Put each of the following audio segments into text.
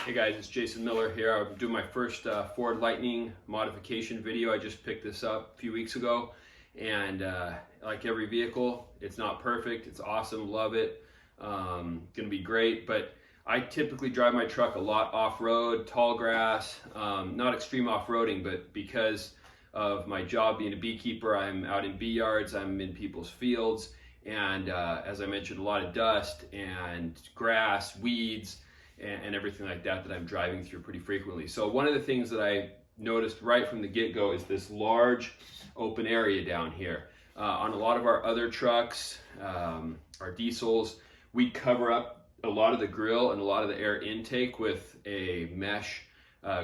Hey guys, it's Jason Miller here. I'm doing my first Ford Lightning modification video. I just picked this up a few weeks ago, and like every vehicle, it's not perfect. It's awesome, love it. Gonna be great, but I typically drive my truck a lot off-road, tall grass, not extreme off-roading, but because of my job being a beekeeper, I'm out in bee yards, I'm in people's fields, and as I mentioned, a lot of dust and grass, weeds, and everything like that I'm driving through pretty frequently. So one of the things that I noticed right from the get-go is this large open area down here. On a lot of our other trucks, our diesels, we cover up a lot of the grill and a lot of the air intake with a mesh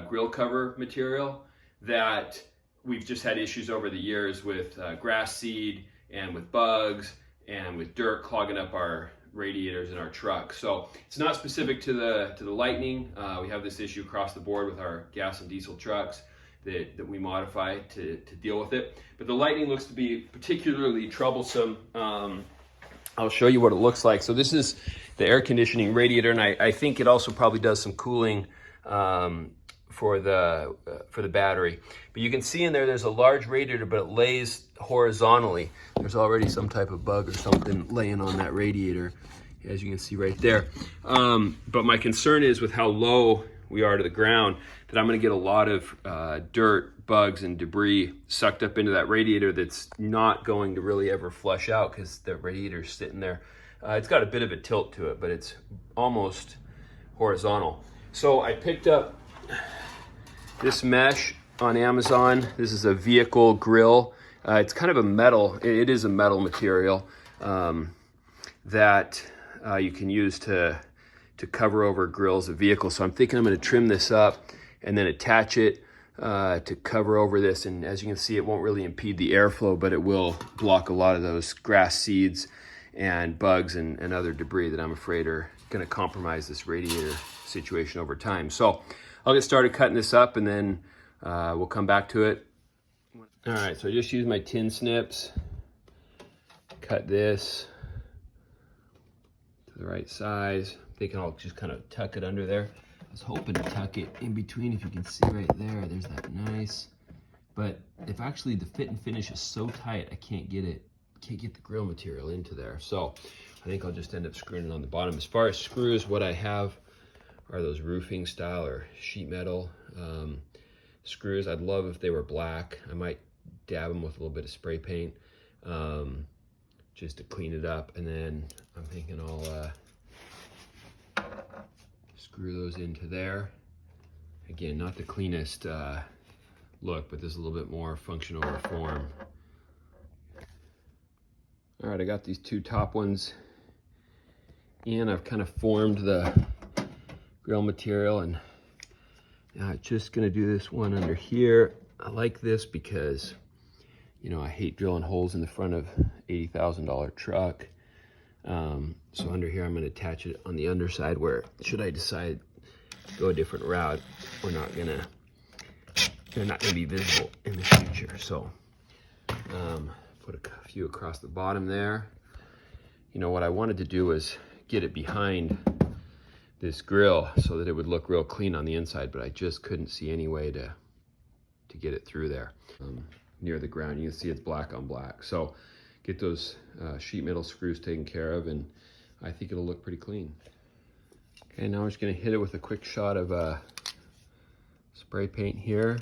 grill cover material that we've just had issues over the years with grass seed and with bugs and with dirt clogging up our radiators in our truck. So it's not specific to the Lightning. We have this issue across the board with our gas and diesel trucks that we modify to deal with it. But the Lightning looks to be particularly troublesome. I'll show you what it looks like. So this is the air conditioning radiator, and I think it also probably does some cooling for the battery. But you can see in there's a large radiator, but it lays horizontally. There's already some type of bug or something laying on that radiator, as you can see right there. But my concern is with how low we are to the ground, that I'm gonna get a lot of dirt, bugs, and debris sucked up into that radiator that's not going to really ever flush out because the radiator's sitting there. It's got a bit of a tilt to it, but it's almost horizontal. So I picked up this mesh on Amazon. This is a vehicle grill. It's kind of a metal, it is a metal material that you can use to cover over grills of vehicles. So I'm thinking I'm gonna trim this up and then attach it to cover over this. And as you can see, it won't really impede the airflow, but it will block a lot of those grass seeds and bugs and other debris that I'm afraid are gonna compromise this radiator situation over time. So I'll get started cutting this up and then we'll come back to it. All right, so I just used my tin snips, cut this to the right size. I'm thinking I'll just kind of tuck it under there. I was hoping to tuck it in between. If you can see right there, there's that nice. But if actually the fit and finish is so tight, I can't get the grill material into there. So I think I'll just end up screwing it on the bottom. As far as screws, what I have are those roofing style or sheet metal screws. I'd love if they were black. I might dab them with a little bit of spray paint just to clean it up. And then I'm thinking I'll screw those into there. Again, not the cleanest look, but this is a little bit more function over form. All right, I got these two top ones in. I've kind of formed the grill material, and I'm just gonna do this one under here. I like this because, you know, I hate drilling holes in the front of $80,000 truck. So under here, I'm gonna attach it on the underside where, should I decide to go a different route, they're not gonna be visible in the future. So put a few across the bottom there. You know, what I wanted to do was get it behind this grill so that it would look real clean on the inside, but I just couldn't see any way to get it through there. Near the ground, you can see it's black on black. So get those sheet metal screws taken care of, and I think it'll look pretty clean. Okay, now I'm just gonna hit it with a quick shot of spray paint here.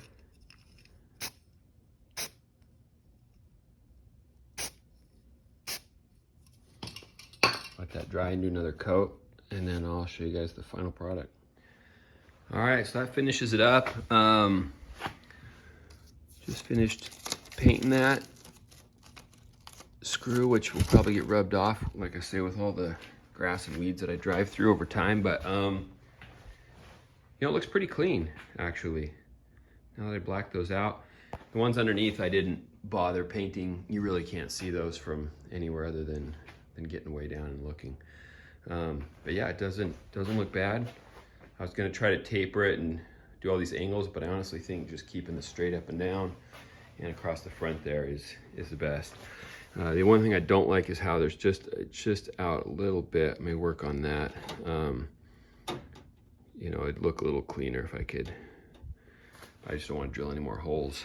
Let that dry and do another coat, and then I'll show you guys the final product. All right, so that finishes it up. Just finished painting that screw, which will probably get rubbed off, like I say, with all the grass and weeds that I drive through over time. But you know, it looks pretty clean, actually. Now that I blacked those out. The ones underneath I didn't bother painting. You really can't see those from anywhere other than getting way down and looking. But yeah, it doesn't look bad. I was gonna try to taper it and do all these angles, but I honestly think just keeping the straight up and down and across the front there is the best. The one thing I don't like is how there's just out a little bit. I may work on that. you know, it'd look a little cleaner if I could. I just don't want to drill any more holes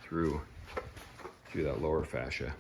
through that lower fascia.